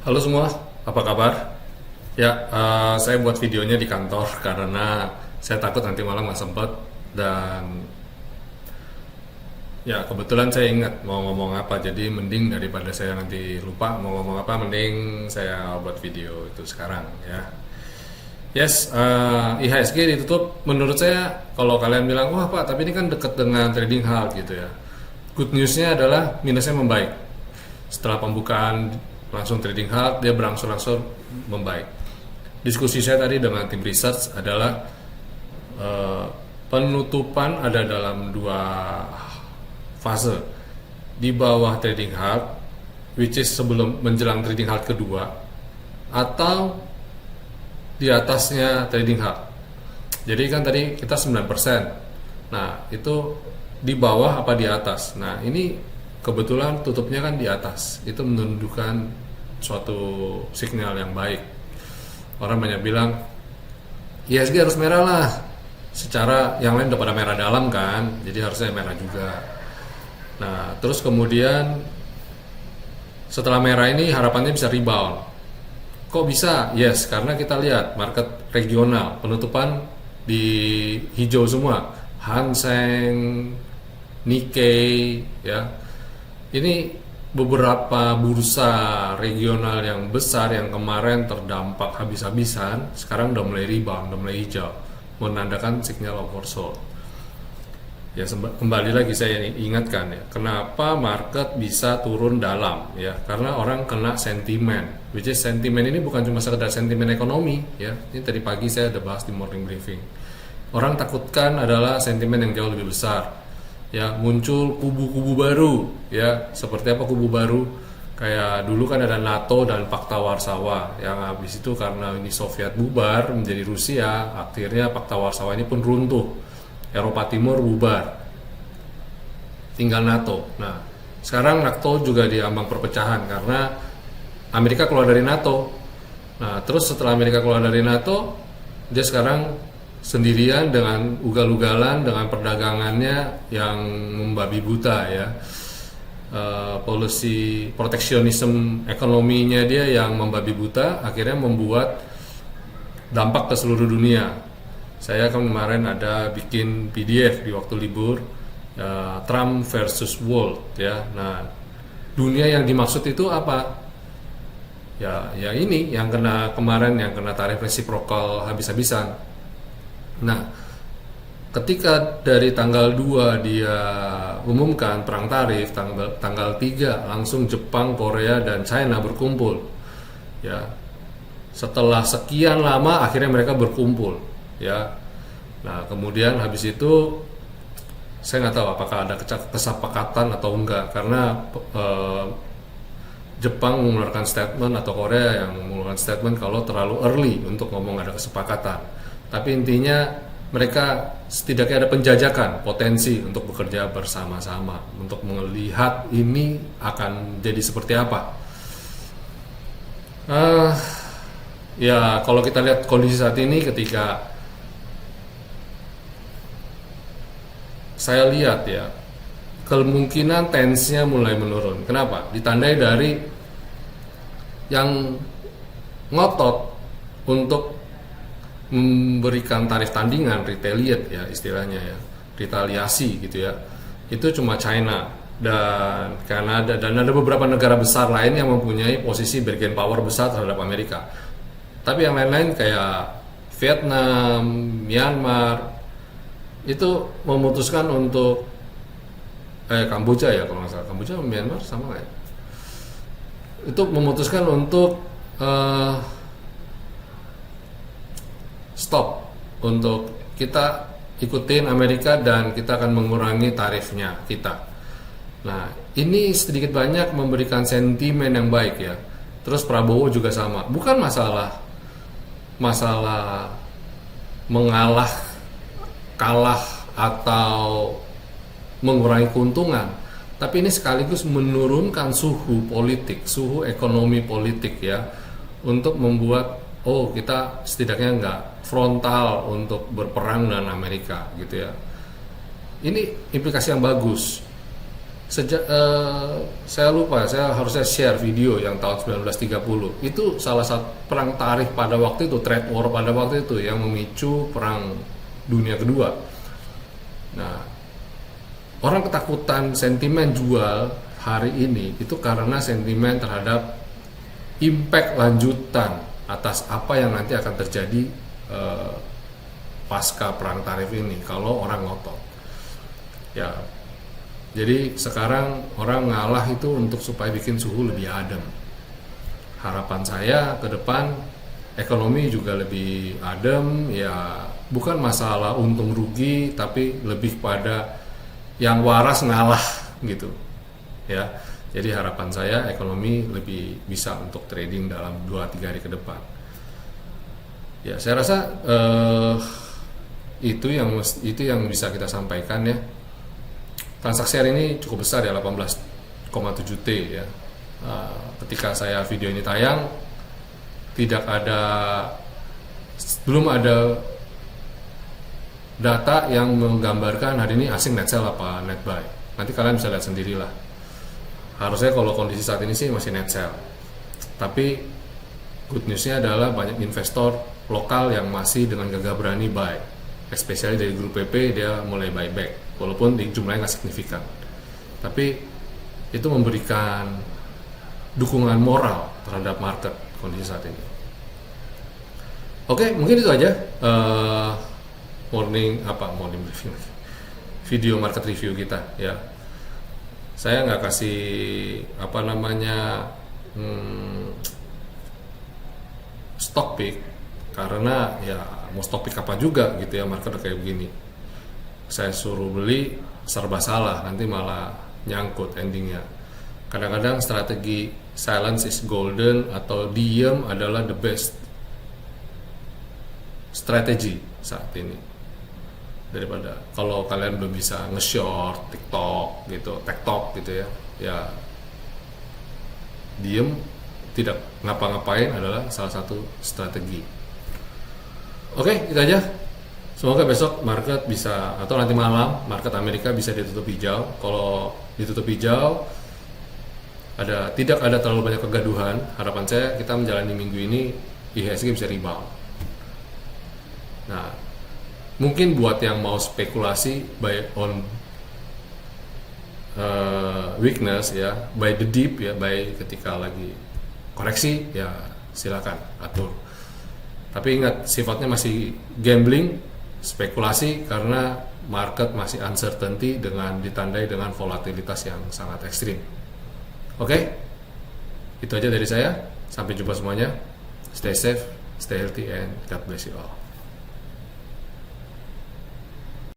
Halo semua, apa kabar? Ya, saya buat videonya di kantor karena saya takut nanti malam nggak sempet. Dan ya kebetulan saya ingat mau ngomong apa, jadi mending daripada saya nanti lupa mau ngomong apa, mending saya buat video itu sekarang ya. Yes, IHSG ditutup. Menurut saya, kalau kalian bilang, wah Pak, tapi ini kan deket dengan trading halt gitu ya. Good newsnya adalah minusnya membaik. Setelah pembukaan langsung trading halt, dia berangsur-angsur membaik. Diskusi saya tadi dengan tim research adalah penutupan ada dalam dua fase. Di bawah trading halt, which is sebelum menjelang trading halt kedua, atau di atasnya trading halt. Jadi kan tadi kita 9%. Nah, itu di bawah apa di atas. Nah, ini kebetulan tutupnya kan di atas. Itu menunjukkan suatu sinyal yang baik. Orang banyak bilang IHSG harus merah lah. Secara yang lain udah pada merah dalam kan, jadi harusnya merah juga. Nah, terus kemudian setelah merah ini harapannya bisa rebound. Kok bisa? Yes, karena kita lihat market regional, penutupan di hijau semua. Hang Seng, Nikkei, ya. Ini beberapa bursa regional yang besar yang kemarin terdampak habis-habisan, sekarang udah mulai rebound, udah mulai hijau, menandakan signal oversold. Ya, kembali lagi saya ingatkan ya, kenapa market bisa turun dalam ya, karena orang kena sentimen, which is sentimen ini bukan cuma sekedar sentimen ekonomi ya. Ini tadi pagi saya udah bahas di morning briefing. Orang takutkan adalah sentimen yang jauh lebih besar ya, muncul kubu-kubu baru ya. Seperti apa kubu baru? Kayak dulu kan ada NATO dan Pakta Warsawa, yang habis itu karena ini Soviet bubar menjadi Rusia, akhirnya Pakta Warsawa ini pun runtuh. Eropa Timur bubar, tinggal NATO. Nah, sekarang NATO juga diambang perpecahan karena Amerika keluar dari NATO. Nah, terus setelah Amerika keluar dari NATO, dia sekarang sendirian dengan ugal-ugalan, dengan perdagangannya yang membabi buta ya. Policy proteksionisme ekonominya dia yang membabi buta, akhirnya membuat dampak ke seluruh dunia. Saya kemarin ada bikin PDF di waktu libur, Trump versus World ya. Nah, dunia yang dimaksud itu apa? Ya ini yang kena kemarin, yang kena tarif resiprokal habis-habisan. Nah, ketika dari tanggal 2 dia umumkan perang tarif, tanggal 3 langsung Jepang, Korea dan China berkumpul. Ya. Setelah sekian lama akhirnya mereka berkumpul. Ya, nah kemudian habis itu saya nggak tahu apakah ada kesepakatan atau enggak, karena Jepang mengeluarkan statement atau Korea yang mengeluarkan statement kalau terlalu early untuk ngomong ada kesepakatan. Tapi intinya mereka setidaknya ada penjajakan potensi untuk bekerja bersama-sama untuk melihat ini akan jadi seperti apa. Ya kalau kita lihat kondisi saat ini, ketika saya lihat ya, kemungkinan tensinya mulai menurun. Kenapa? Ditandai dari yang ngotot untuk memberikan tarif tandingan, retaliate ya istilahnya ya, retaliasi gitu ya. Itu cuma China dan Kanada, dan ada beberapa negara besar lain yang mempunyai posisi bargaining power besar terhadap Amerika. Tapi yang lain-lain kayak Vietnam, Myanmar itu memutuskan untuk Kamboja ya kalau nggak salah, Kamboja sama Myanmar sama nggak ya? Itu memutuskan untuk stop, untuk kita ikutin Amerika dan kita akan mengurangi tarifnya kita. Nah, ini sedikit banyak memberikan sentimen yang baik ya. Terus Prabowo juga sama. Bukan masalah mengalah, kalah atau mengurangi keuntungan, tapi ini sekaligus menurunkan suhu politik, suhu ekonomi politik ya, untuk membuat kita setidaknya nggak frontal untuk berperang dengan Amerika gitu ya. Ini implikasi yang bagus. Saya lupa, saya harusnya share video yang tahun 1930. Itu salah satu perang tarif pada waktu itu, trade war pada waktu itu yang memicu perang dunia kedua. Nah, orang ketakutan sentimen jual hari ini itu karena sentimen terhadap impact lanjutan atas apa yang nanti akan terjadi pasca perang tarif ini kalau orang ngotot. Ya, jadi sekarang orang ngalah itu untuk supaya bikin suhu lebih adem. Harapan saya ke depan ekonomi juga lebih adem ya, bukan masalah untung rugi tapi lebih pada yang waras ngalah gitu. Ya. Jadi harapan saya ekonomi lebih bisa untuk trading dalam 2-3 hari ke depan. Ya, saya rasa itu yang bisa kita sampaikan ya. Transaksi hari ini cukup besar ya, 18,7 T ya. Ketika saya video ini tayang belum ada data yang menggambarkan hari ini asing net sell apa net buy. Nanti kalian bisa lihat sendirilah. Harusnya kalau kondisi saat ini sih masih net sell. Tapi good newsnya adalah banyak investor lokal yang masih dengan gagah berani buy. Especially dari grup PP dia mulai buyback. Walaupun jumlahnya nggak signifikan, tapi itu memberikan dukungan moral terhadap market kondisi saat ini. Oke, mungkin itu aja morning review, video market review kita ya. Saya nggak kasih stock pick karena ya mau stock pick apa juga gitu ya, market udah kayak begini. Saya suruh beli serba salah, nanti malah nyangkut endingnya. Kadang-kadang strategi silence is golden atau diem adalah the best strategi saat ini. Daripada kalau kalian belum bisa nge-short TikTok gitu ya diem tidak ngapa-ngapain adalah salah satu strategi. Oke, itu aja. Semoga besok market bisa, atau nanti malam market Amerika bisa ditutup hijau. Kalau ditutup hijau, tidak ada terlalu banyak kegaduhan. Harapan saya kita menjalani minggu ini IHSG bisa rebound. Nah, mungkin buat yang mau spekulasi buy on weakness ya, buy the dip ya, buy ketika lagi koreksi ya silakan atur. Tapi ingat, sifatnya masih gambling, spekulasi, karena market masih uncertainty ditandai dengan volatilitas yang sangat ekstrim. Oke, itu aja dari saya. Sampai jumpa semuanya. Stay safe, stay healthy, and God bless you all.